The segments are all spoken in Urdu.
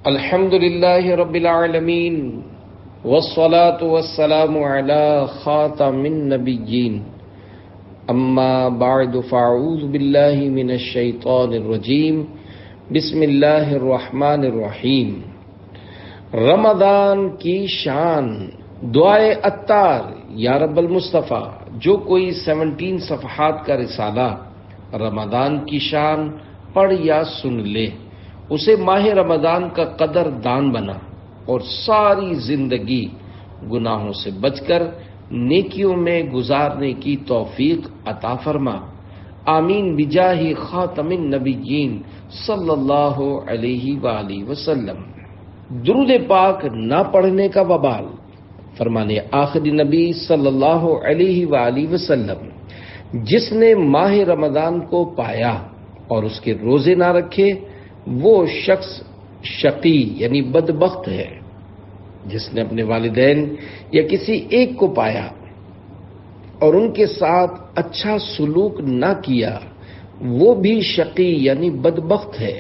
الحمد للہ رب العالمین والصلاة والسلام علی خاتم النبیین اما بعد فاعوذ باللہ من الشیطان الرجیم بسم اللہ الرحمن الرحیم۔ رمضان کی شان دعائے عطار یا رب المصطفیٰ، جو کوئی 17 صفحات کا رسالہ رمضان کی شان پڑھ یا سن لے، اسے ماہ رمضان کا قدر دان بنا اور ساری زندگی گناہوں سے بچ کر نیکیوں میں گزارنے کی توفیق عطا فرما، آمین بجاہ خاتم النبیین صلی اللہ علیہ وآلہ وسلم۔ درود پاک نہ پڑھنے کا وبال، فرمانے آخری نبی صلی اللہ علیہ وآلہ وسلم، جس نے ماہ رمضان کو پایا اور اس کے روزے نہ رکھے، وہ شخص شقی یعنی بدبخت ہے۔ جس نے اپنے والدین یا کسی ایک کو پایا اور ان کے ساتھ اچھا سلوک نہ کیا، وہ بھی شقی یعنی بدبخت ہے۔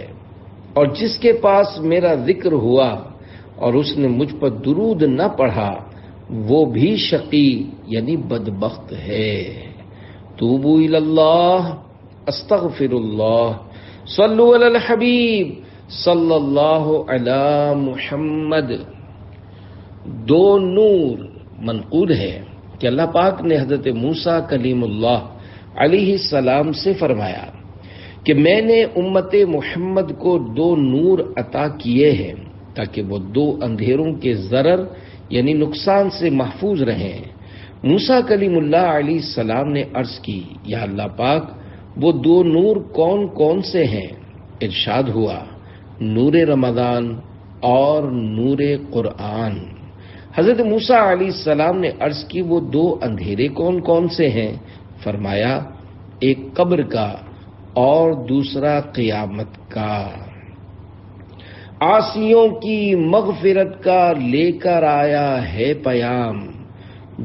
اور جس کے پاس میرا ذکر ہوا اور اس نے مجھ پر درود نہ پڑھا، وہ بھی شقی یعنی بدبخت ہے۔ توبوا الی اللہ، استغفر اللہ، صلو علی الحبیب صلی اللہ علی محمد۔ دو نور منقول ہے کہ اللہ پاک نے حضرت موسیٰ کلیم اللہ علیہ السلام سے فرمایا کہ میں نے امت محمد کو 2 نور عطا کیے ہیں تاکہ وہ 2 اندھیروں کے ضرر یعنی نقصان سے محفوظ رہیں۔ موسیٰ کلیم اللہ علیہ السلام نے عرض کی، یا اللہ پاک، وہ 2 نور کون کون سے ہیں؟ ارشاد ہوا، نور رمضان اور نور قرآن۔ حضرت موسیٰ علیہ السلام نے عرض کی، وہ 2 اندھیرے کون کون سے ہیں؟ فرمایا، ایک قبر کا اور دوسرا قیامت کا۔ عاصیوں کی مغفرت کا لے کر آیا ہے پیام،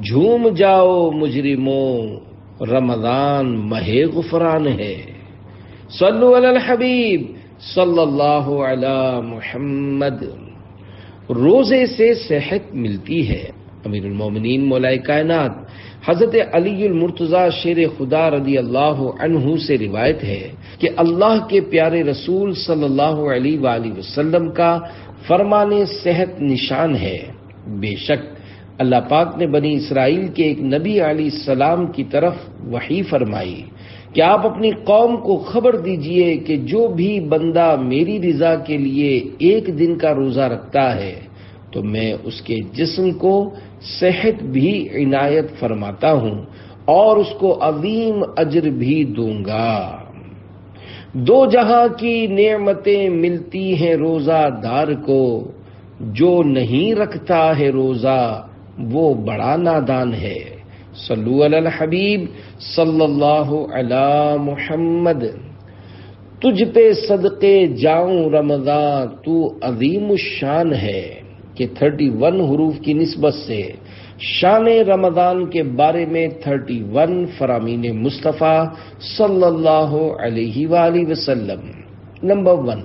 جھوم جاؤ مجرموں، رمضان ماہ غفران ہے۔ صلو علی الحبیب صلی اللہ علی محمد۔ روزے سے صحت ملتی ہے۔ امیر المومنین مولا کائنات حضرت علی المرتضیٰ شیر خدا رضی اللہ عنہ سے روایت ہے کہ اللہ کے پیارے رسول صلی اللہ علیہ وآلہ وسلم کا فرمان صحت نشان ہے۔ بے شک اللہ پاک نے بنی اسرائیل کے ایک نبی علیہ السلام کی طرف وحی فرمائی کہ آپ اپنی قوم کو خبر دیجئے کہ جو بھی بندہ میری رضا کے لیے 1 دن کا روزہ رکھتا ہے تو میں اس کے جسم کو صحت بھی عنایت فرماتا ہوں اور اس کو عظیم اجر بھی دوں گا۔ 2 جہاں کی نعمتیں ملتی ہیں روزہ دار کو، جو نہیں رکھتا ہے روزہ وہ بڑا نادان ہے۔ صلو علی الحبیب صلی اللہ علی محمد۔ تجھ پہ صدقے جاؤں رمضان، تو عظیم الشان ہے، کہ 31 حروف کی نسبت سے شان رمضان کے بارے میں 31 فرامین مصطفیٰ صلی اللہ علیہ وآلہ وسلم۔ نمبر 1،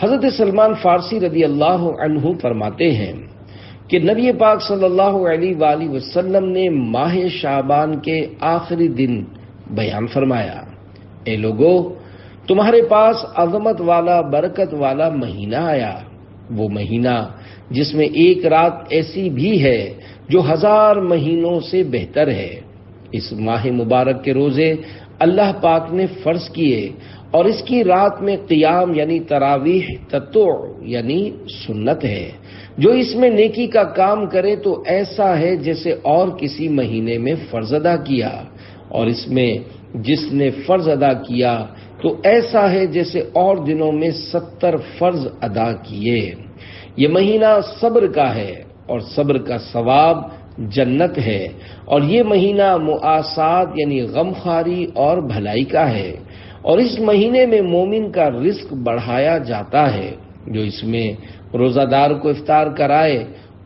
حضرت سلمان فارسی رضی اللہ عنہ فرماتے ہیں کہ نبی پاک صلی اللہ علیہ وآلہ وسلم نے ماہ شعبان کے آخری دن بیان فرمایا، اے لوگو، تمہارے پاس عظمت والا برکت والا مہینہ آیا، وہ مہینہ جس میں 1 رات ایسی بھی ہے جو 1000 مہینوں سے بہتر ہے۔ اس ماہ مبارک کے روزے اللہ پاک نے فرض کیے اور اس کی رات میں قیام یعنی تراویح تطوع یعنی سنت ہے۔ جو اس میں نیکی کا کام کرے تو ایسا ہے جیسے اور کسی مہینے میں فرض ادا کیا، اور اس میں جس نے فرض ادا کیا تو ایسا ہے جیسے اور دنوں میں 70 فرض ادا کیے۔ یہ مہینہ صبر کا ہے اور صبر کا ثواب جنت ہے، اور یہ مہینہ مؤاسات یعنی غمخواری اور بھلائی کا ہے، اور اس مہینے میں مومن کا رزق بڑھایا جاتا ہے۔ جو اس میں روزہ دار کو افطار کرائے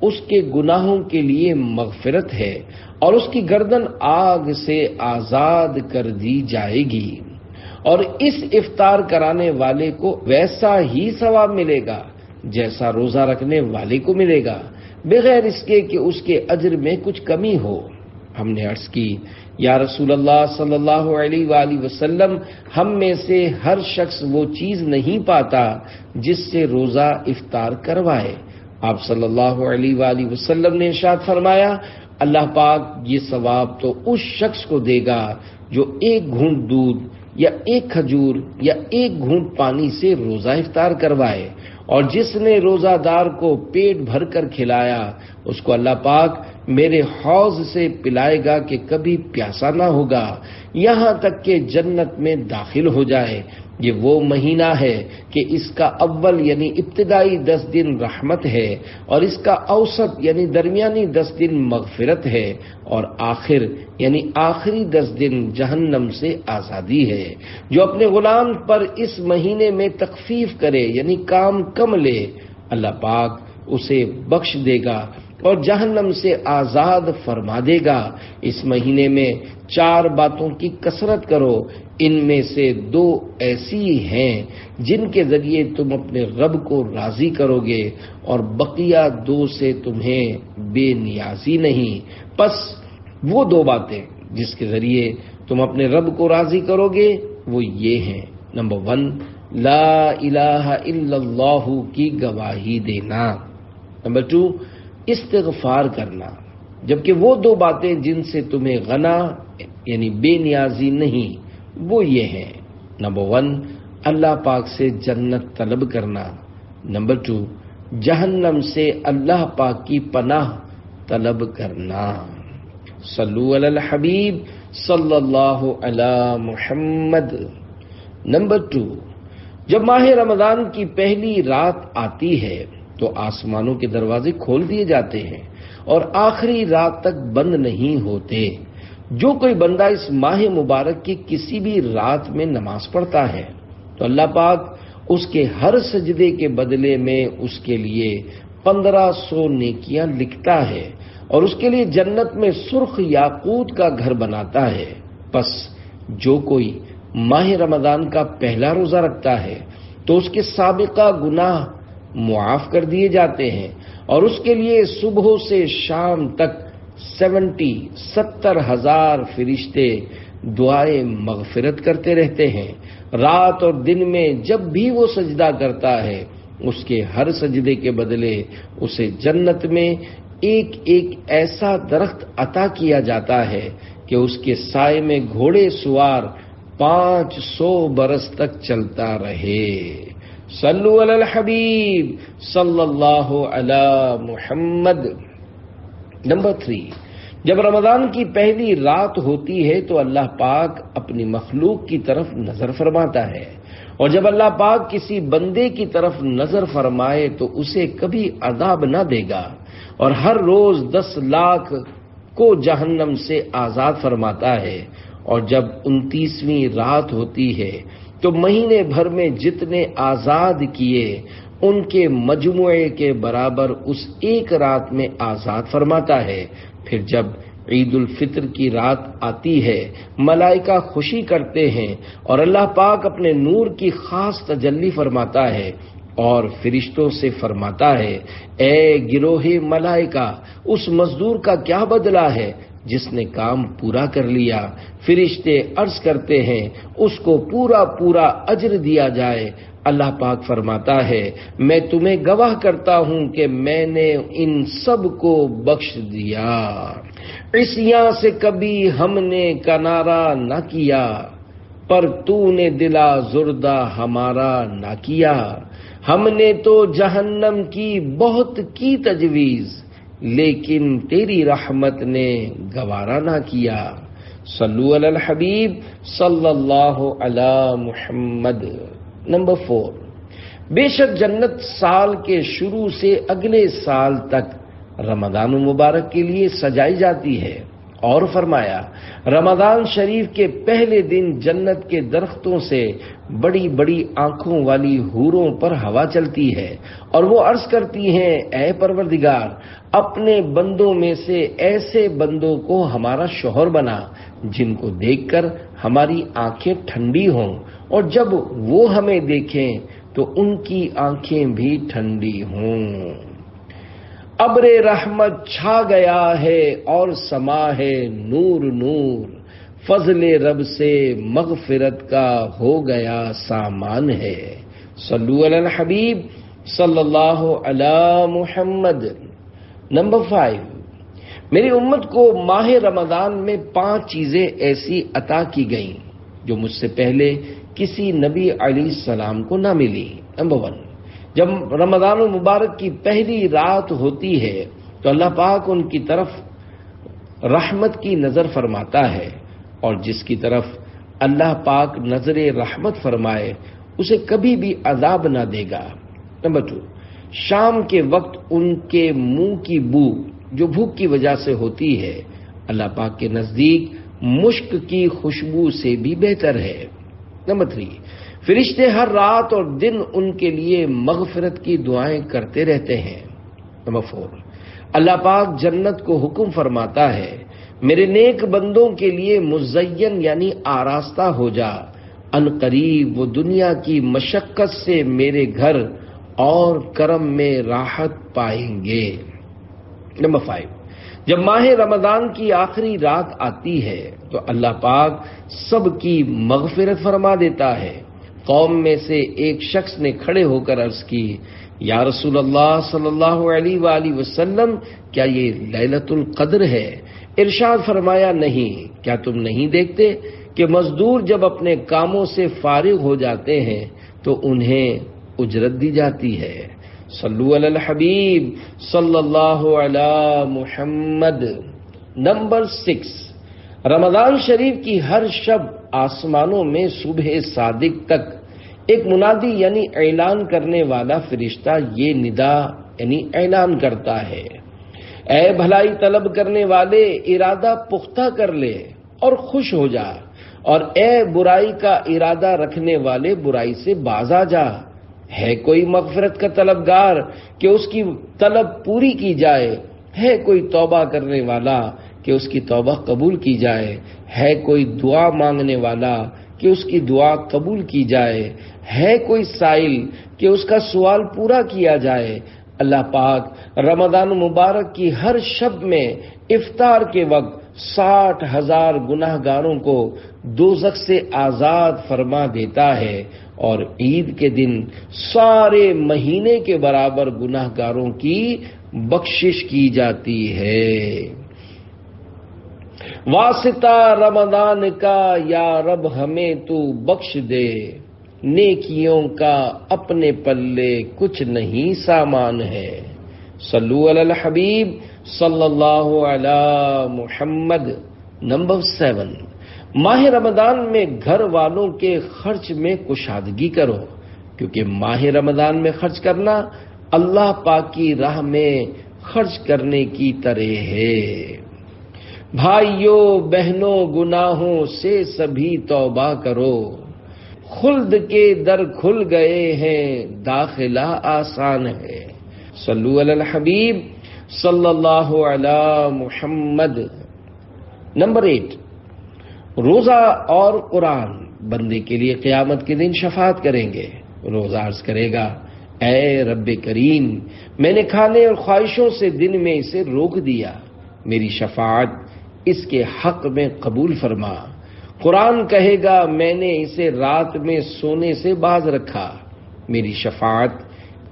اس کے گناہوں کے لیے مغفرت ہے اور اس کی گردن آگ سے آزاد کر دی جائے گی، اور اس افطار کرانے والے کو ویسا ہی ثواب ملے گا جیسا روزہ رکھنے والے کو ملے گا، بغیر اس کے کہ اس کے اجر میں کچھ کمی ہو۔ ہم نے عرض کی، یا رسول اللہ صلی اللہ علیہ وآلہ وسلم، ہم میں سے ہر شخص وہ چیز نہیں پاتا جس سے روزہ افطار کروائے۔ آپ صلی اللہ علیہ وآلہ وسلم نے ارشاد فرمایا، اللہ پاک یہ ثواب تو اس شخص کو دے گا جو ایک گھونٹ دودھ یا ایک کھجور یا ایک گھونٹ پانی سے روزہ افطار کروائے، اور جس نے روزہ دار کو پیٹ بھر کر کھلایا اس کو اللہ پاک میرے حوض سے پلائے گا کہ کبھی پیاسا نہ ہوگا یہاں تک کہ جنت میں داخل ہو جائے۔ یہ وہ مہینہ ہے کہ اس کا اول یعنی ابتدائی 10 دن رحمت ہے، اور اس کا اوسط یعنی درمیانی 10 دن مغفرت ہے، اور آخر یعنی آخری 10 دن جہنم سے آزادی ہے۔ جو اپنے غلام پر اس مہینے میں تخفیف کرے یعنی کام کم لے، اللہ پاک اسے بخش دے گا اور جہنم سے آزاد فرما دے گا۔ اس مہینے میں 4 باتوں کی کثرت کرو، ان میں سے 2 ایسی ہیں جن کے ذریعے تم اپنے رب کو راضی کرو گے، اور بقیہ 2 سے تمہیں بے نیازی نہیں۔ پس وہ 2 باتیں جس کے ذریعے تم اپنے رب کو راضی کرو گے وہ یہ ہیں، نمبر 1 لا الہ الا اللہ کی گواہی دینا، نمبر 2 استغفار کرنا۔ جبکہ وہ 2 باتیں جن سے تمہیں غنا یعنی بے نیازی نہیں وہ یہ ہیں، نمبر 1 اللہ پاک سے جنت طلب کرنا، نمبر 2 جہنم سے اللہ پاک کی پناہ طلب کرنا۔ صلو علی الحبیب صلی اللہ علی محمد۔ نمبر 2، جب ماہ رمضان کی پہلی رات آتی ہے تو آسمانوں کے دروازے کھول دیے جاتے ہیں اور آخری رات تک بند نہیں ہوتے۔ جو کوئی بندہ اس ماہ مبارک کی کسی بھی رات میں نماز پڑھتا ہے تو اللہ پاک اس کے ہر سجدے کے بدلے میں اس کے لیے 1500 نیکیاں لکھتا ہے اور اس کے لیے جنت میں سرخ یاقوت کا گھر بناتا ہے۔ پس جو کوئی ماہ رمضان کا پہلا روزہ رکھتا ہے تو اس کے سابقہ گناہ معاف کر دیے جاتے ہیں، اور اس کے لیے صبح سے شام تک 70,000 فرشتے دعائیں مغفرت کرتے رہتے ہیں۔ رات اور دن میں جب بھی وہ سجدہ کرتا ہے اس کے ہر سجدے کے بدلے اسے جنت میں ایک ایک ایسا درخت عطا کیا جاتا ہے کہ اس کے سائے میں گھوڑے سوار 500 برس تک چلتا رہے۔ صلو علی الحبیب صلی اللہ علی محمد۔ نمبر 3، جب رمضان کی پہلی رات ہوتی ہے تو اللہ پاک اپنی مخلوق کی طرف نظر فرماتا ہے، اور جب اللہ پاک کسی بندے کی طرف نظر فرمائے تو اسے کبھی عذاب نہ دے گا، اور ہر روز 10 لاکھ کو جہنم سے آزاد فرماتا ہے۔ اور جب 29ویں رات ہوتی ہے تو مہینے بھر میں جتنے آزاد کیے ان کے مجموعے کے برابر اس ایک رات میں آزاد فرماتا ہے۔ پھر جب عید الفطر کی رات آتی ہے ملائکہ خوشی کرتے ہیں اور اللہ پاک اپنے نور کی خاص تجلی فرماتا ہے اور فرشتوں سے فرماتا ہے، اے گروہ ملائکہ اس مزدور کا کیا بدلہ ہے جس نے کام پورا کر لیا؟ فرشتے عرض کرتے ہیں اس کو پورا پورا اجر دیا جائے۔ اللہ پاک فرماتا ہے، میں تمہیں گواہ کرتا ہوں کہ میں نے ان سب کو بخش دیا۔ عصیاں سے کبھی ہم نے کنارہ نہ کیا، پر تو نے دلا زردہ ہمارا نہ کیا۔ ہم نے تو جہنم کی بہت کی تجویز، لیکن تیری رحمت نے گوارا نہ کیا۔ صلو علی الحبیب صلی اللہ علی محمد۔ نمبر 4، بے شک جنت سال کے شروع سے اگلے سال تک رمضان المبارک کے لیے سجائی جاتی ہے، اور فرمایا رمضان شریف کے پہلے دن جنت کے درختوں سے بڑی بڑی آنکھوں والی حوروں پر ہوا چلتی ہے اور وہ عرض کرتی ہیں اے پروردگار اپنے بندوں میں سے ایسے بندوں کو ہمارا شوہر بنا جن کو دیکھ کر ہماری آنکھیں ٹھنڈی ہوں اور جب وہ ہمیں دیکھیں تو ان کی آنکھیں بھی ٹھنڈی ہوں۔ ابر رحمت چھا گیا ہے اور سما ہے نور نور، فضل رب سے مغفرت کا ہو گیا سامان ہے۔ صلو علی الحبیب صلی اللہ علی محمد۔ نمبر 5، میری امت کو ماہ رمضان میں 5 چیزیں ایسی عطا کی گئیں جو مجھ سے پہلے کسی نبی علیہ السلام کو نہ ملی۔ نمبر 1، جب رمضان المبارک کی پہلی رات ہوتی ہے تو اللہ پاک ان کی طرف رحمت کی نظر فرماتا ہے، اور جس کی طرف اللہ پاک نظر رحمت فرمائے اسے کبھی بھی عذاب نہ دے گا۔ نمبر 2، شام کے وقت ان کے منہ کی بو جو بھوک کی وجہ سے ہوتی ہے اللہ پاک کے نزدیک مشک کی خوشبو سے بھی بہتر ہے۔ نمبر 3، فرشتے ہر رات اور دن ان کے لیے مغفرت کی دعائیں کرتے رہتے ہیں۔ نمبر 4، اللہ پاک جنت کو حکم فرماتا ہے میرے نیک بندوں کے لیے مزین یعنی آراستہ ہو جا، ان قریب وہ دنیا کی مشقت سے میرے گھر اور کرم میں راحت پائیں گے۔ نمبر 5، جب ماہ رمضان کی آخری رات آتی ہے تو اللہ پاک سب کی مغفرت فرما دیتا ہے۔ قوم میں سے ایک شخص نے کھڑے ہو کر عرض کی یا رسول اللہ صلی اللہ علیہ وآلہ وسلم کیا یہ لیلۃ القدر ہے؟ ارشاد فرمایا نہیں، کیا تم نہیں دیکھتے کہ مزدور جب اپنے کاموں سے فارغ ہو جاتے ہیں تو انہیں اجرت دی جاتی ہے۔ صلو علی الحبیب صلی اللہ علی محمد۔ نمبر 6، رمضان شریف کی ہر شب آسمانوں میں صبح صادق تک ایک منادی یعنی اعلان کرنے والا فرشتہ یہ ندا یعنی اعلان کرتا ہے اے بھلائی طلب کرنے والے ارادہ پختہ کر لے اور خوش ہو جا، اور اے برائی کا ارادہ رکھنے والے برائی سے باز آ جا۔ ہے کوئی مغفرت کا طلبگار کہ اس کی طلب پوری کی جائے، ہے کوئی توبہ کرنے والا کہ اس کی توبہ قبول کی جائے، ہے کوئی دعا مانگنے والا کہ اس کی دعا قبول کی جائے، ہے کوئی سائل کہ اس کا سوال پورا کیا جائے۔ اللہ پاک رمضان مبارک کی ہر شب میں افطار کے وقت 60,000 گناہ گاروں کو دوزخ سے آزاد فرما دیتا ہے، اور عید کے دن سارے مہینے کے برابر گناہ گاروں کی بخشش کی جاتی ہے۔ واسطہ رمضان کا یا رب ہمیں تو بخش دے، نیکیوں کا اپنے پلے کچھ نہیں سامان ہے۔ صلو علی الحبیب صلی اللہ علی محمد۔ نمبر 7، ماہ رمضان میں گھر والوں کے خرچ میں کشادگی کرو، کیونکہ ماہ رمضان میں خرچ کرنا اللہ پاک کی راہ میں خرچ کرنے کی طرح ہے۔ بھائیوں بہنوں گناہوں سے سبھی توبہ کرو، خلد کے در کھل گئے ہیں داخلہ آسان ہے۔ صلو علی الحبیب صلی اللہ علی محمد۔ نمبر 8، روزہ اور قرآن بندے کے لیے قیامت کے دن شفاعت کریں گے۔ روزہ عرض کرے گا اے رب کریم میں نے کھانے اور خواہشوں سے دن میں اسے روک دیا، میری شفاعت اس کے حق میں قبول فرما۔ قرآن کہے گا میں نے اسے رات میں سونے سے باز رکھا، میری شفاعت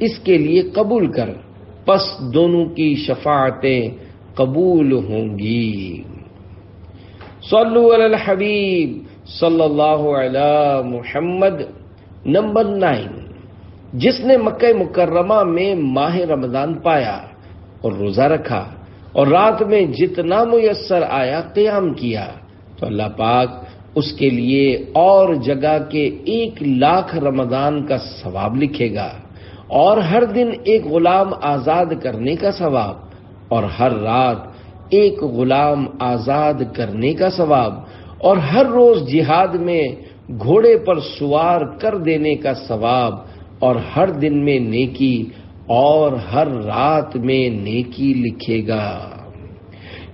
اس کے لیے قبول کر، پس دونوں کی شفاعتیں قبول ہوں گی۔ صلو علی الحبیب صلی اللہ علی محمد۔ نمبر 9، جس نے مکہ مکرمہ میں ماہ رمضان پایا اور روزہ رکھا اور رات میں جتنا میسر آیا قیام کیا تو اللہ پاک اس کے لیے اور جگہ کے 1,00,000 رمضان کا ثواب لکھے گا، اور ہر دن ایک غلام آزاد کرنے کا ثواب، اور ہر رات ایک غلام آزاد کرنے کا ثواب، اور ہر روز جہاد میں گھوڑے پر سوار کر دینے کا ثواب، اور ہر دن میں نیکی اور ہر رات میں نیکی لکھے گا۔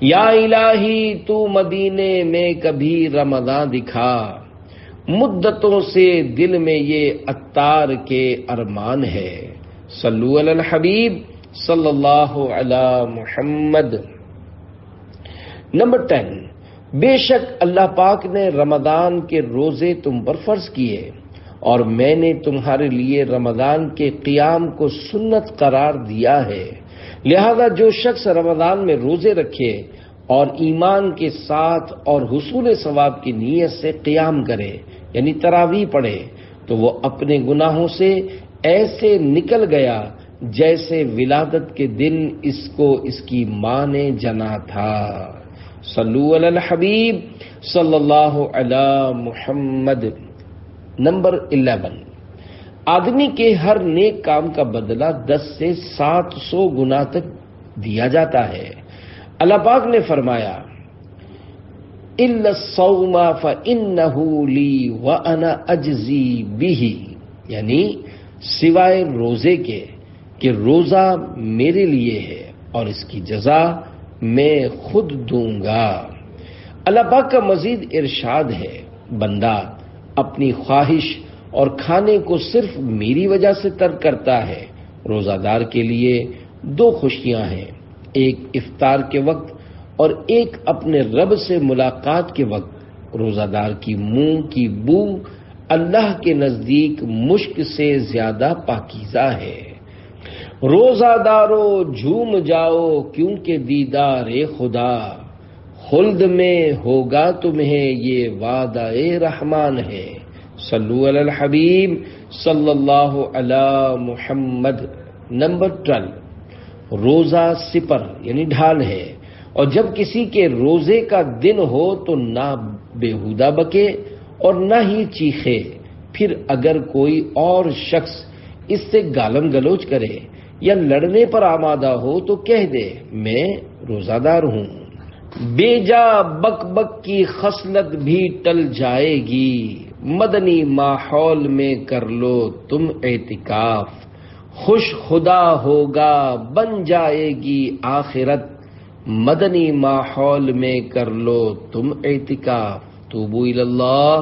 یا الہی تو مدینے میں کبھی رمضان دکھا، مدتوں سے دل میں یہ عطار کے ارمان ہے۔ صلو علی الحبیب صلی اللہ علی محمد۔ نمبر 10، بے شک اللہ پاک نے رمضان کے روزے تم پر فرض کیے، اور میں نے تمہارے لیے رمضان کے قیام کو سنت قرار دیا ہے، لہذا جو شخص رمضان میں روزے رکھے اور ایمان کے ساتھ اور حصول ثواب کی نیت سے قیام کرے، یعنی تراویح پڑھے، تو وہ اپنے گناہوں سے ایسے نکل گیا جیسے ولادت کے دن اس کو اس کی ماں نے جنا تھا۔ صلو علی الحبیب صلی اللہ علی محمد۔ نمبر 11، آدمی کے ہر نیک کام کا بدلہ 10 سے 700 گنا تک دیا جاتا ہے۔ اللہ پاک نے فرمایا الا الصوم فانه لی وانا اجزی بہ، یعنی سوائے روزے کے کہ روزہ میرے لیے ہے اور اس کی جزا میں خود دوں گا۔ اللہ پاک کا مزید ارشاد ہے، بندہ اپنی خواہش اور کھانے کو صرف میری وجہ سے ترک کرتا ہے۔ روزہ دار کے لیے 2 خوشیاں ہیں، ایک افطار کے وقت اور ایک اپنے رب سے ملاقات کے وقت۔ روزہ دار کی منہ کی بو اللہ کے نزدیک مشک سے زیادہ پاکیزہ ہے۔ روزہ دارو جھوم جاؤ کیونکہ دیدار خدا، خلد میں ہوگا تمہیں یہ وعدہ رحمان ہے۔ صلو علی الحبیب صلی اللہ علی محمد۔ نمبر 12، روزہ سپر یعنی ڈھال ہے، اور جب کسی کے روزے کا دن ہو تو نہ بیہودہ بکے اور نہ ہی چیخے، پھر اگر کوئی اور شخص اس سے گالم گلوچ کرے یا لڑنے پر آمادہ ہو تو کہہ دے میں روزہ دار ہوں۔ بیجا بک بک کی خصلت بھی ٹل جائے گی، مدنی ماحول میں کر لو تم اعتکاف، خوش خدا ہوگا بن جائے گی آخرت، مدنی ماحول میں کر لو تم اعتکاف۔ توبوا الی اللہ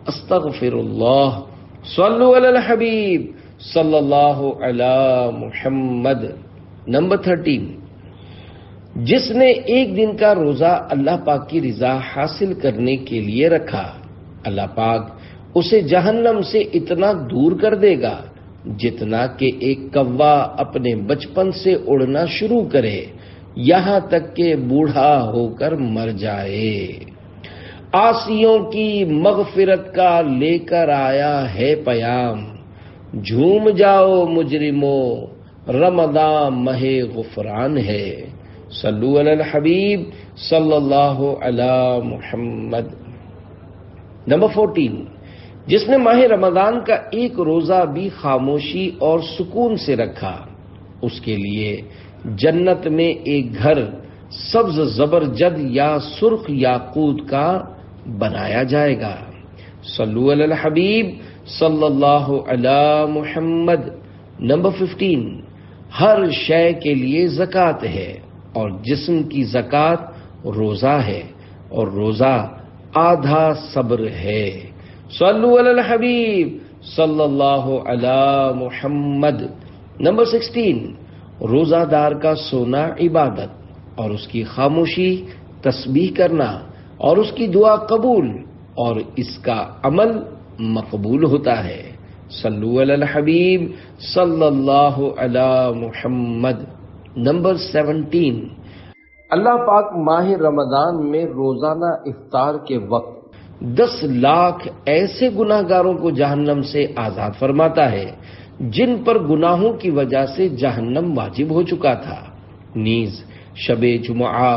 استغفر اللہ، صلو علی الحبیب صلی اللہ علی محمد۔ نمبر 13، جس نے ایک دن کا روزہ اللہ پاک کی رضا حاصل کرنے کے لیے رکھا، اللہ پاک اسے جہنم سے اتنا دور کر دے گا جتنا کہ ایک کوا اپنے بچپن سے اڑنا شروع کرے یہاں تک کہ بوڑھا ہو کر مر جائے۔ عاصیوں کی مغفرت کا لے کر آیا ہے پیام، جھوم جاؤ مجرموں رمضان ماہ غفران ہے۔ صلو علی الحبیب صلی اللہ علی محمد۔ نمبر 14، جس نے ماہ رمضان کا ایک روزہ بھی خاموشی اور سکون سے رکھا، اس کے لیے جنت میں ایک گھر سبز زبرجد یا سرخ یاقوت کا بنایا جائے گا۔ صلو علی الحبیب صلی اللہ علی محمد۔ نمبر 15، ہر شے کے لیے زکوٰۃ ہے، اور جسم کی زکوٰۃ روزہ ہے، اور روزہ آدھا صبر ہے۔ صلو علی الحبیب صلی اللہ علی محمد۔ نمبر 16، روزہ دار کا سونا عبادت اور اس کی خاموشی تسبیح کرنا اور اس کی دعا قبول اور اس کا عمل مقبول ہوتا ہے۔ صلو علی الحبیب صلی اللہ علی محمد۔ نمبر 17، اللہ پاک ماہ رمضان میں روزانہ افطار کے وقت 10 لاکھ ایسے گناہ گاروں کو جہنم سے آزاد فرماتا ہے جن پر گناہوں کی وجہ سے جہنم واجب ہو چکا تھا۔ نیز شب جمعہ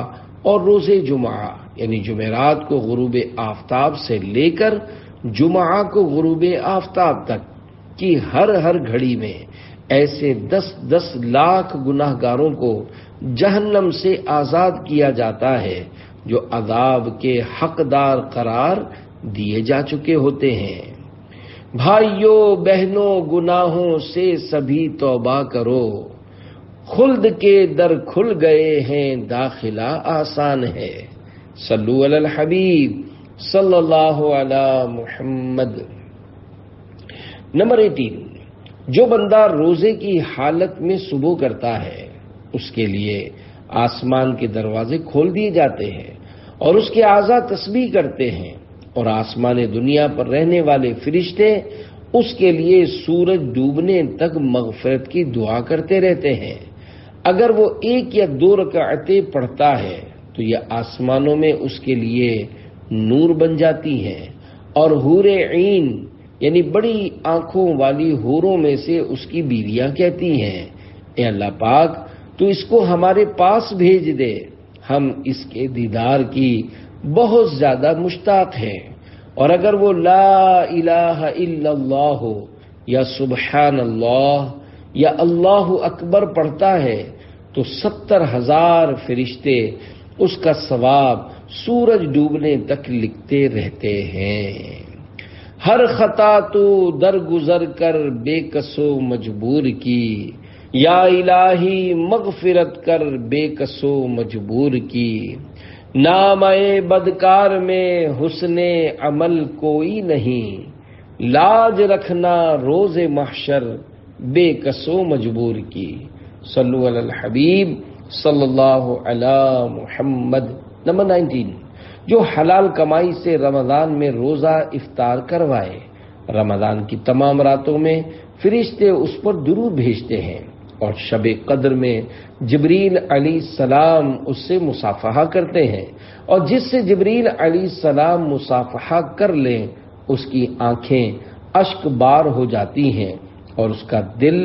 اور روز جمعہ یعنی جمعرات کو غروب آفتاب سے لے کر جمعہ کو غروب آفتاب تک کی ہر گھڑی میں ایسے 10 لاکھ گناہ گاروں کو جہنم سے آزاد کیا جاتا ہے جو عذاب کے حقدار قرار دیے جا چکے ہوتے ہیں۔ بھائیوں بہنوں، گناہوں سے سبھی توبہ کرو، خلد کے در کھل گئے ہیں، داخلہ آسان ہے۔ صلو علی الحبیب صلی اللہ علی محمد۔ نمبر 18، جو بندہ روزے کی حالت میں صبح کرتا ہے اس کے لیے آسمان کے دروازے کھول دیے جاتے ہیں اور اس کے اعضاء تسبیح کرتے ہیں، اور آسمان دنیا پر رہنے والے فرشتے اس کے لیے سورج ڈوبنے تک مغفرت کی دعا کرتے رہتے ہیں۔ اگر وہ 1 یا 2 رکعتیں پڑھتا ہے تو یہ آسمانوں میں اس کے لیے نور بن جاتی ہیں، اور حور عین یعنی بڑی آنکھوں والی حوروں میں سے اس کی بیویاں کہتی ہیں، اے اللہ پاک تو اس کو ہمارے پاس بھیج دے، ہم اس کے دیدار کی بہت زیادہ مشتاق ہیں۔ اور اگر وہ لا الہ الا اللہ یا سبحان اللہ یا اللہ اکبر پڑھتا ہے تو 70,000 فرشتے اس کا ثواب سورج ڈوبنے تک لکھتے رہتے ہیں۔ ہر خطا تو درگزر کر بے کسو مجبور کی، یا الہی مغفرت کر بے کسو مجبور کی۔ نامۂ بدکار میں حسن عمل کوئی نہیں، لاج رکھنا روز محشر بے کسو مجبور کی۔ صلو علی الحبیب صلی اللہ علی محمد۔ نمبر 19، جو حلال کمائی سے رمضان میں روزہ افطار کروائے، رمضان کی تمام راتوں میں فرشتے اس پر درود بھیجتے ہیں، اور شب قدر میں جبریل علیہ السلام اس سے مصافحہ کرتے ہیں، اور جس سے جبریل علیہ السلام مصافحہ کر لیں اس کی آنکھیں اشک بار ہو جاتی ہیں اور اس کا دل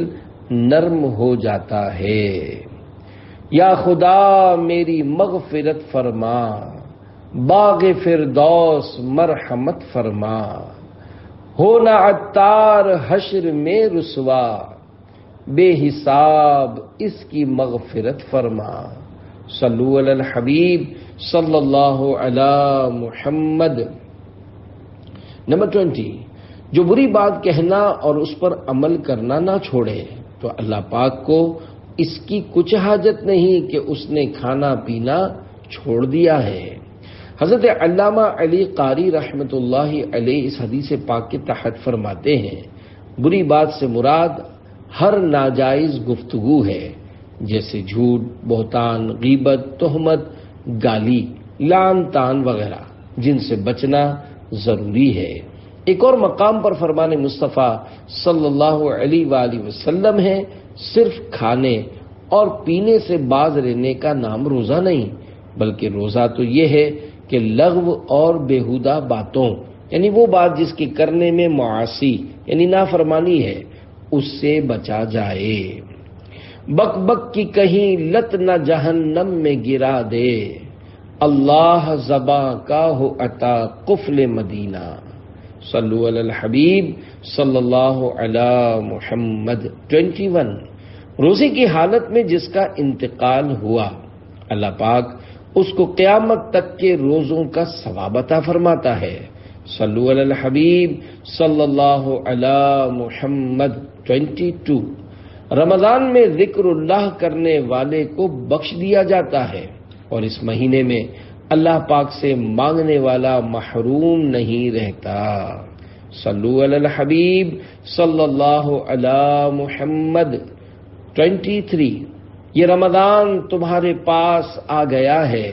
نرم ہو جاتا ہے۔ یا خدا میری مغفرت فرما، باغ فردوس مرحمت فرما، ہونا عطار حشر میں رسوا، بے حساب اس کی مغفرت فرما۔ صلو علی الحبیب صلی اللہ علی محمد۔ نمبر 20، جو بری بات کہنا اور اس پر عمل کرنا نہ چھوڑے تو اللہ پاک کو اس کی کچھ حاجت نہیں کہ اس نے کھانا پینا چھوڑ دیا ہے۔ حضرت علامہ علی قاری رحمۃ اللہ علیہ اس حدیث پاک کے تحت فرماتے ہیں، بری بات سے مراد ہر ناجائز گفتگو ہے، جیسے جھوٹ، بہتان، غیبت، تہمت، گالی، لعن طعن وغیرہ، جن سے بچنا ضروری ہے۔ ایک اور مقام پر فرمان مصطفیٰ صلی اللہ علیہ وآلہ وسلم ہے، صرف کھانے اور پینے سے باز رہنے کا نام روزہ نہیں، بلکہ روزہ تو یہ ہے کہ لغو اور بیہودہ باتوں، یعنی وہ بات جس کے کرنے میں معاصی یعنی نافرمانی ہے، اس سے بچا جائے۔ بک بک کی کہیں لت نہ جہنم میں گرا دے، اللہ زباں کا ہو عطا قفل مدینہ۔ صلو علی الحبیب صلی اللہ علی محمد۔ 21، روزے کی حالت میں جس کا انتقال ہوا، اللہ پاک اس کو قیامت تک کے روزوں کا ثواب عطا فرماتا ہے۔ صلو علی الحبیب صلی اللہ علی محمد۔ 22، رمضان میں ذکر اللہ کرنے والے کو بخش دیا جاتا ہے، اور اس مہینے میں اللہ پاک سے مانگنے والا محروم نہیں رہتا۔ صلو علی الحبیب صلی اللہ علی محمد۔ 23، یہ رمضان تمہارے پاس آ گیا ہے،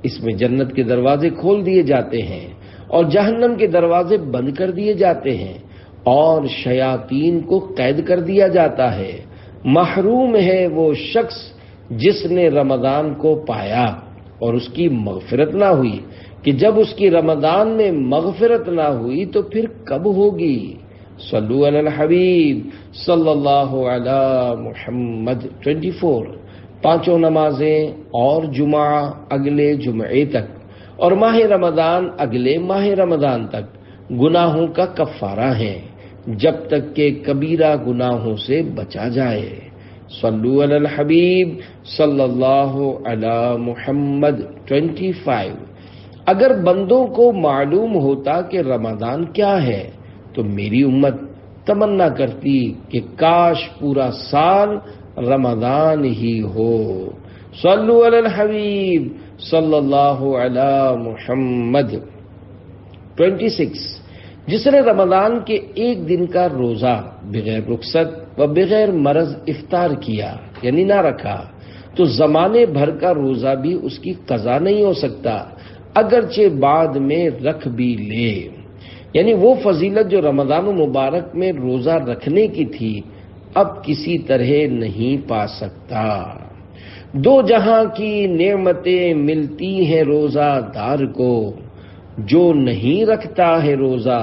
اس میں جنت کے دروازے کھول دیے جاتے ہیں اور جہنم کے دروازے بند کر دیے جاتے ہیں، اور شیاطین کو قید کر دیا جاتا ہے۔ محروم ہے وہ شخص جس نے رمضان کو پایا اور اس کی مغفرت نہ ہوئی، کہ جب اس کی رمضان میں مغفرت نہ ہوئی تو پھر کب ہوگی؟ صلو علی الحبیب صلی اللہ علی محمد۔ 24، 5 نمازیں اور جمعہ اگلے جمعے تک، اور ماہ رمضان اگلے ماہ رمضان تک گناہوں کا کفارہ ہیں، جب تک کہ کبیرہ گناہوں سے بچا جائے۔ صلو علی الحبیب صلی اللہ علی محمد 25۔ اگر بندوں کو معلوم ہوتا کہ رمضان کیا ہے تو میری امت تمنا کرتی کہ کاش پورا سال رمضان ہی ہو۔ صلو علی الحبیب صلی اللہ علی محمد 26۔ جس نے رمضان کے ایک دن کا روزہ بغیر رخصت و بغیر مرض افطار کیا یعنی نہ رکھا تو زمانے بھر کا روزہ بھی اس کی قضا نہیں ہو سکتا، اگرچہ بعد میں رکھ بھی لے۔ یعنی وہ فضیلت جو رمضان مبارک میں روزہ رکھنے کی تھی اب کسی طرح نہیں پا سکتا۔ دو جہاں کی نعمتیں ملتی ہیں روزہ دار کو، جو نہیں رکھتا ہے روزہ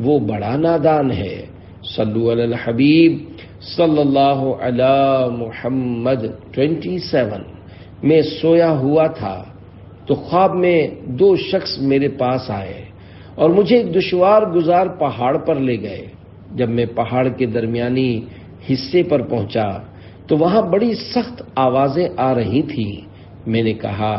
وہ بڑا نادان ہے۔ صلو علی الحبیب صلی اللہ علی محمد 27۔ میں سویا ہوا تھا تو خواب میں دو شخص میرے پاس آئے اور مجھے ایک دشوار گزار پہاڑ پر لے گئے۔ جب میں پہاڑ کے درمیانی حصے پر پہنچا تو وہاں بڑی سخت آوازیں آ رہی تھیں۔ میں نے کہا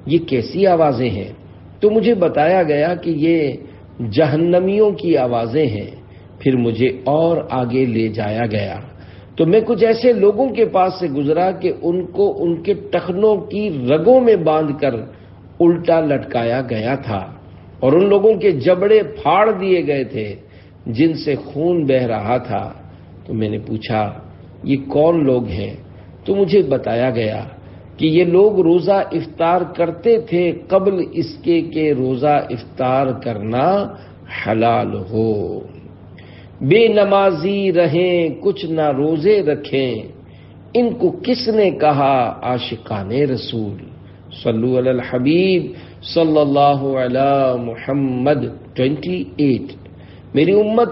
یہ کیسی آوازیں ہیں؟ تو مجھے بتایا گیا کہ یہ جہنمیوں کی آوازیں ہیں۔ پھر مجھے اور آگے لے جایا گیا تو میں کچھ ایسے لوگوں کے پاس سے گزرا کہ ان کو ان کے ٹخنوں کی رگوں میں باندھ کر الٹا لٹکایا گیا تھا اور ان لوگوں کے جبڑے پھاڑ دیے گئے تھے جن سے خون بہہ رہا تھا۔ تو میں نے پوچھا یہ کون لوگ ہیں؟ تو مجھے بتایا گیا کہ یہ لوگ روزہ افطار کرتے تھے قبل اس کے کہ روزہ افطار کرنا حلال ہو۔ بے نمازی رہیں کچھ نہ روزے رکھیں، ان کو کس نے کہا عاشقان رسول؟ صلو علی الحبیب صلی اللہ علی محمد 28۔ میری امت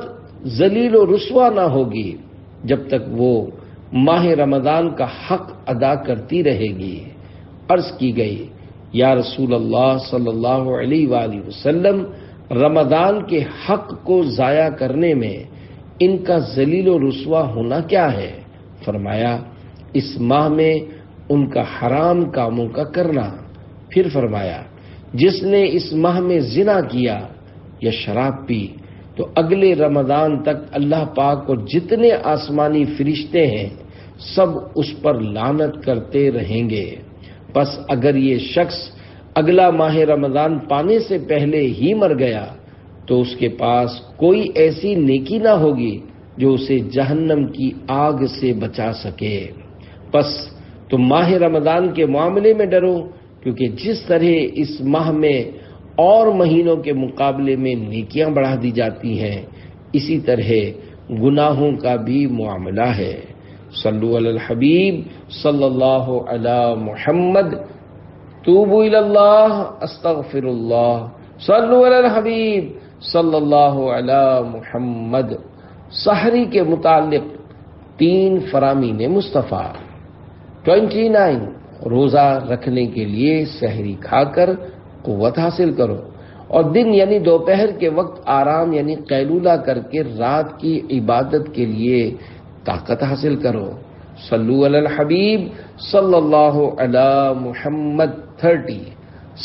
ذلیل و رسوا نہ ہوگی جب تک وہ ماہ رمضان کا حق ادا کرتی رہے گی۔ عرض کی گئی یا رسول اللہ صلی اللہ علیہ وآلہ وسلم، رمضان کے حق کو ضائع کرنے میں ان کا ذلیل و رسوا ہونا کیا ہے؟ فرمایا اس ماہ میں ان کا حرام کاموں کا کرنا۔ پھر فرمایا جس نے اس ماہ میں زنا کیا یا شراب پی تو اگلے رمضان تک اللہ پاک اور جتنے آسمانی فرشتے ہیں سب اس پر لعنت کرتے رہیں گے۔ بس اگر یہ شخص اگلا ماہ رمضان پانے سے پہلے ہی مر گیا تو اس کے پاس کوئی ایسی نیکی نہ ہوگی جو اسے جہنم کی آگ سے بچا سکے۔ بس تم ماہ رمضان کے معاملے میں ڈرو، کیونکہ جس طرح اس ماہ میں اور مہینوں کے مقابلے میں نیکیاں بڑھا دی جاتی ہیں اسی طرح گناہوں کا بھی معاملہ ہے۔ صلو علی الحبیب صلی اللہ علی محمد۔ توبوا الی اللہ استغفر اللہ۔ صلو علی الحبیب صلی اللہ علی محمد۔ سحری کے متعلق 3 فرامین مصطفیٰ۔ 29 روزہ رکھنے کے لیے سحری کھا کر قوت حاصل کرو اور دن یعنی دوپہر کے وقت آرام یعنی قیلولہ کر کے رات کی عبادت کے لیے طاقت حاصل کرو۔ صلو علی الحبیب صلی اللہ علی محمد 30۔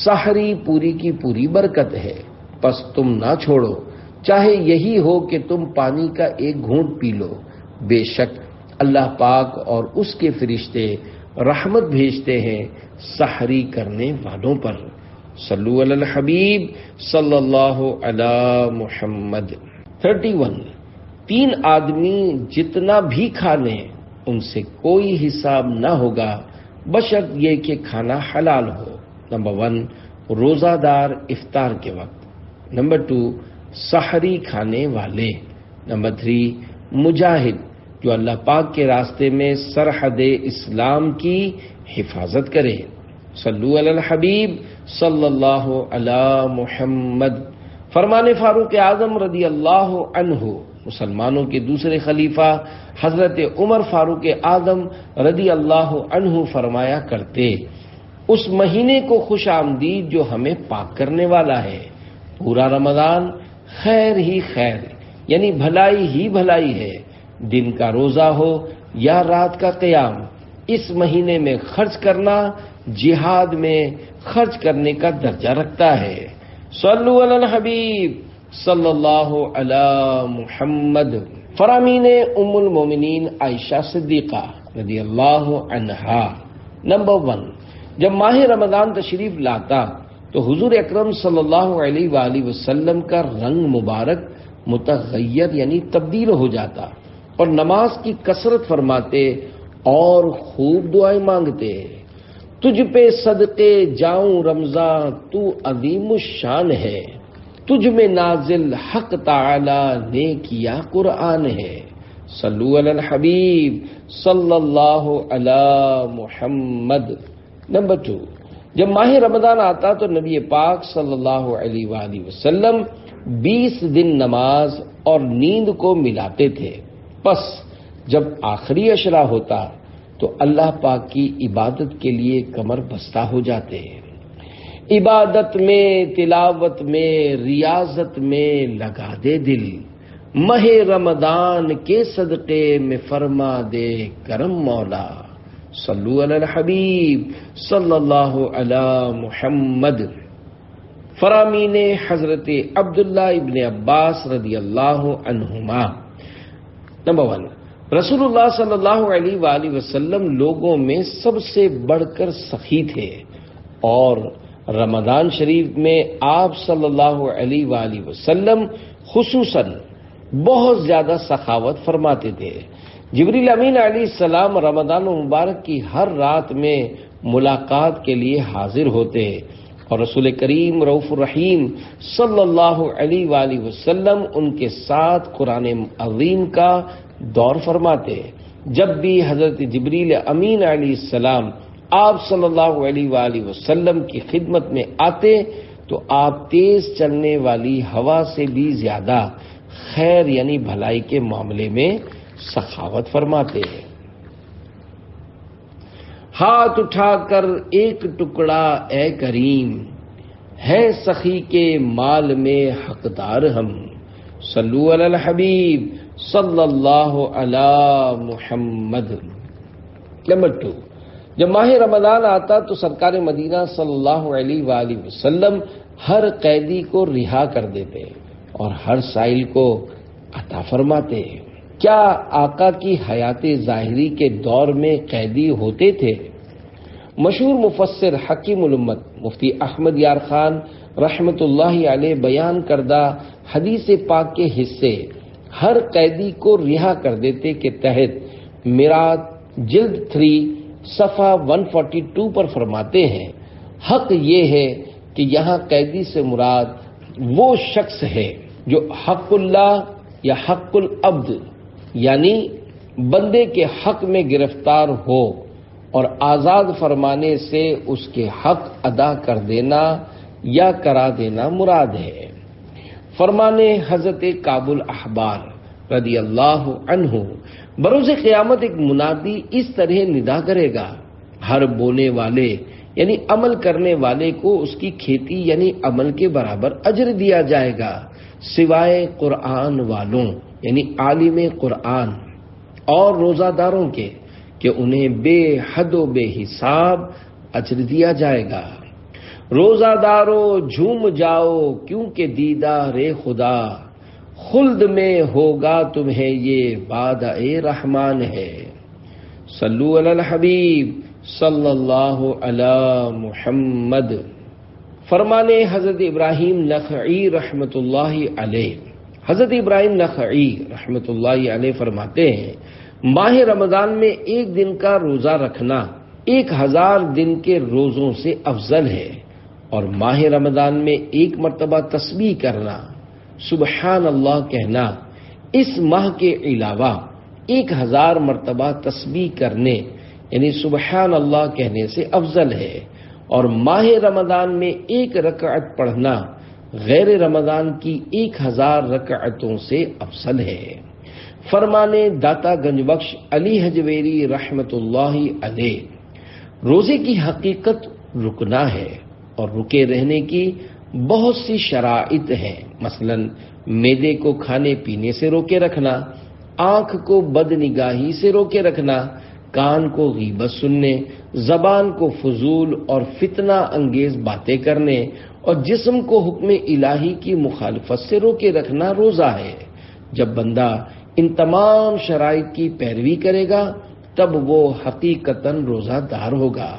سحری پوری کی پوری برکت ہے، پس تم نہ چھوڑو، چاہے یہی ہو کہ تم پانی کا ایک گھونٹ پی لو۔ بے شک اللہ پاک اور اس کے فرشتے رحمت بھیجتے ہیں سحری کرنے والوں پر۔ صلو علی الحبیب صلی اللہ علی محمد 31۔ 3 آدمی جتنا بھی کھا لیں ان سے کوئی حساب نہ ہوگا بشرط یہ کہ کھانا حلال ہو۔ نمبر 1 روزہ دار افطار کے وقت۔ نمبر 2 سحری کھانے والے۔ نمبر 3 مجاہد جو اللہ پاک کے راستے میں سرحد اسلام کی حفاظت کرے۔ صلو علی الحبیب صلی اللہ علی محمد۔ فرمان فاروق اعظم رضی اللہ عنہ، مسلمانوں کے دوسرے خلیفہ حضرت عمر فاروق اعظم رضی اللہ عنہ فرمایا کرتے، اس مہینے کو خوش آمدید جو ہمیں پاک کرنے والا ہے۔ پورا رمضان خیر ہی خیر یعنی بھلائی ہی بھلائی ہے، دن کا روزہ ہو یا رات کا قیام اس مہینے میں خرچ کرنا جہاد میں خرچ کرنے کا درجہ رکھتا ہے۔ صلو علی الحبیب صلی اللہ علی محمد۔ فرامین ام المومنین عائشہ صدیقہ رضی اللہ عنہا۔ نمبر 1، جب ماہ رمضان تشریف لاتا تو حضور اکرم صلی اللہ علیہ وآلہ وسلم کا رنگ مبارک متغیر یعنی تبدیل ہو جاتا اور نماز کی کثرت فرماتے اور خوب دعائیں مانگتے۔ تجھ پہ صدقے جاؤں رمضان تو عظیم الشان ہے، تجھ میں نازل حق تعالی نے کیا قرآن ہے۔ صلو علی الحبیب صلی اللہ علی محمد۔ نمبر 2، جب ماہ رمضان آتا تو نبی پاک صلی اللہ علیہ وآلہ وسلم 20 دن نماز اور نیند کو ملاتے تھے، پس جب آخری عشرہ ہوتا تو اللہ پاک کی عبادت کے لیے کمر بستہ ہو جاتے ہیں۔ عبادت میں، تلاوت میں، ریاضت میں لگا دے دل، ماہ رمضان کے صدقے میں فرما دے کرم مولا۔ صلو علی الحبیب صلی اللہ علی محمد۔ فرامین حضرت عبداللہ ابن عباس رضی اللہ عنہما۔ نمبر 1، رسول اللہ صلی اللہ علیہ وآلہ وسلم لوگوں میں سب سے بڑھ کر سخی تھے اور رمضان شریف میں آپ صلی اللہ علیہ وآلہ وسلم خصوصاً بہت زیادہ سخاوت فرماتے تھے۔ جبریل امین علیہ السلام رمضان مبارک کی ہر رات میں ملاقات کے لیے حاضر ہوتے اور رسول کریم رؤوف الرحیم صلی اللہ علیہ وآلہ وسلم ان کے ساتھ قرآن عظیم کا دور فرماتے۔ جب بھی حضرت جبریل امین علیہ السلام آپ صلی اللہ علیہ وآلہ وسلم کی خدمت میں آتے تو آپ تیز چلنے والی ہوا سے بھی زیادہ خیر یعنی بھلائی کے معاملے میں سخاوت فرماتے ہیں۔ ہاتھ اٹھا کر ایک ٹکڑا اے کریم، ہے سخی کے مال میں حقدار ہم۔ صلو علی الحبیب صلی اللہ علی محمد۔ نمبر 2، جب ماہ رمضان آتا تو سرکار مدینہ صلی اللہ علیہ وآلہ وسلم ہر قیدی کو رہا کر دیتے اور ہر سائل کو عطا فرماتے۔ کیا آقا کی حیات ظاہری کے دور میں قیدی ہوتے تھے؟ مشہور مفسر حکیم الامت مفتی احمد یار خان رحمت اللہ علیہ بیان کردہ حدیث پاک کے حصے ہر قیدی کو رہا کر دیتے کے تحت میراث جلد 3 صفحہ 142 پر فرماتے ہیں، حق یہ ہے کہ یہاں قیدی سے مراد وہ شخص ہے جو حق اللہ یا حق العبد یعنی بندے کے حق میں گرفتار ہو اور آزاد فرمانے سے اس کے حق ادا کر دینا یا کرا دینا مراد ہے۔ فرمانے حضرت کعب الاحبار رضی اللہ عنہ، بروز قیامت ایک منادی اس طرح ندا کرے گا، ہر بونے والے یعنی عمل کرنے والے کو اس کی کھیتی یعنی عمل کے برابر اجر دیا جائے گا، سوائے قرآن والوں یعنی عالم قرآن اور روزہ داروں کے کہ انہیں بے حد و بے حساب اجر دیا جائے گا۔ روزہ دارو جھوم جاؤ کیونکہ دیدار خدا، خلد میں ہوگا تمہیں یہ وعدہ رحمان ہے۔ صلو علی الحبیب صلی اللہ علی محمد۔ فرمانے حضرت ابراہیم نخعی رحمت اللہ علیہ، حضرت ابراہیم نخعی رحمت اللہ علیہ فرماتے ہیں، ماہ رمضان میں ایک دن کا روزہ رکھنا 1000 دن کے روزوں سے افضل ہے، اور ماہ رمضان میں ایک مرتبہ تسبیح کرنا، سبحان اللہ کہنا اس ماہ کے علاوہ 1000 مرتبہ تسبیح کرنے یعنی سبحان اللہ کہنے سے افضل ہے، اور ماہ رمضان میں 1 رکعت پڑھنا غیر رمضان کی 1000 رکعتوں سے افضل ہے۔ فرمانے داتا گنج بخش علی حجویری رحمت اللہ علیہ، روزے کی حقیقت رکنا ہے اور رکے رہنے کی بہت سی شرائط ہیں، مثلا معدے کو کھانے پینے سے روکے رکھنا، آنکھ کو بد نگاہی سے روکے رکھنا، کان کو غیبت سننے، زبان کو فضول اور فتنہ انگیز باتیں کرنے اور جسم کو حکم الہی کی مخالفت سے روکے رکھنا روزہ ہے۔ جب بندہ ان تمام شرائط کی پیروی کرے گا تب وہ حقیقتاً روزہ دار ہوگا۔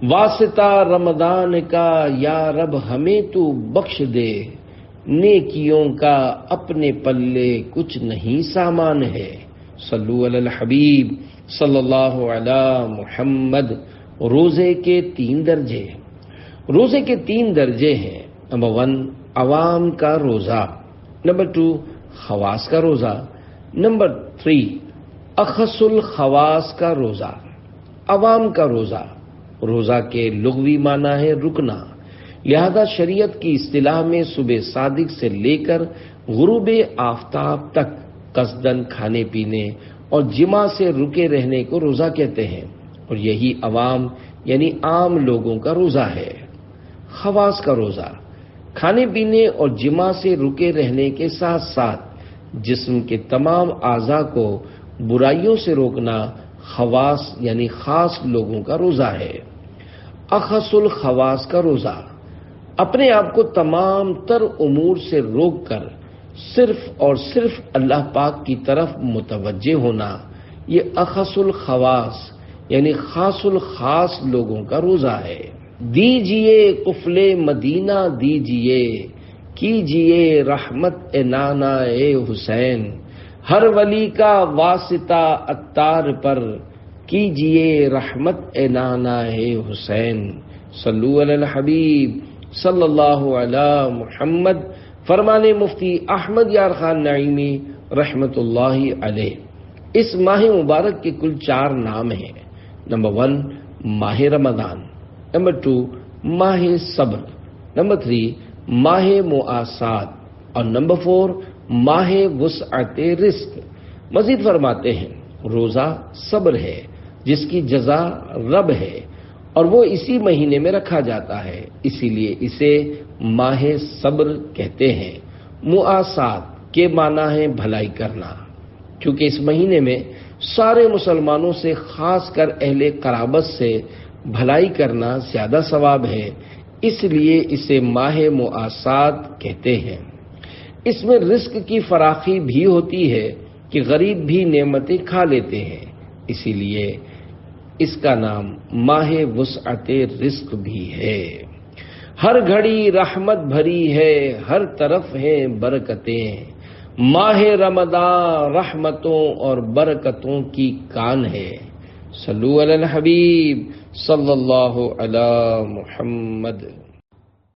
واسطہ رمضان کا یا رب ہمیں تو بخش دے، نیکیوں کا اپنے پلے کچھ نہیں سامان ہے۔ صلو علی الحبیب صلی اللہ علی محمد۔ روزے کے 3 درجے۔ روزے کے 3 درجے ہیں۔ نمبر 1 عوام کا روزہ، نمبر 2 خواص کا روزہ، نمبر 3 اخص الخواص کا روزہ۔ عوام کا روزہ، روزہ کے لغوی معنی ہے رکنا، لہذا شریعت کی اصطلاح میں صبح صادق سے لے کر غروب آفتاب تک قصداً کھانے پینے اور جماع سے رکے رہنے کو روزہ کہتے ہیں، اور یہی عوام یعنی عام لوگوں کا روزہ ہے۔ خواص کا روزہ، کھانے پینے اور جماع سے رکے رہنے کے ساتھ ساتھ جسم کے تمام اعضاء کو برائیوں سے روکنا خواص یعنی خاص لوگوں کا روزہ ہے۔ اخص الخواص کا روزہ، اپنے آپ کو تمام تر امور سے روک کر صرف اور صرف اللہ پاک کی طرف متوجہ ہونا، یہ اخص الخواص یعنی خاص الخاص لوگوں کا روزہ ہے۔ دیجئے قفل مدینہ دیجئے، کیجئے رحمت اے نانا اے حسین، ہر ولی کا واسطہ عطار پر، کیجئے رحمت اے نانا اے حسین۔ صلو علی الحبیب صلی اللہ علی محمد۔ فرمان مفتی احمد یار خان نعیمی رحمت اللہ علیہ۔ اس ماہ مبارک کے کل 4 نام ہیں۔ نمبر 1 ماہ رمضان، نمبر 2 ماہ صبر، نمبر 3 ماہ مواسات اور نمبر 4 ماہ وسعت رزق۔ مزید فرماتے ہیں روزہ صبر ہے جس کی جزا رب ہے اور وہ اسی مہینے میں رکھا جاتا ہے، اسی لیے اسے ماہ صبر کہتے ہیں۔ مواسات کے معنی ہے بھلائی کرنا، کیونکہ اس مہینے میں سارے مسلمانوں سے خاص کر اہل قرابت سے بھلائی کرنا زیادہ ثواب ہے، اس لیے اسے ماہ مواسات کہتے ہیں۔ اس میں رزق کی فراخی بھی ہوتی ہے کہ غریب بھی نعمتیں کھا لیتے ہیں، اسی لیے اس کا نام ماہ وسعت رزق بھی ہے۔ ہر گھڑی رحمت بھری ہے، ہر طرف ہیں برکتیں، ماہ رمضان رحمتوں اور برکتوں کی کان ہے۔ صلو علی الحبیب صلی اللہ علی محمد۔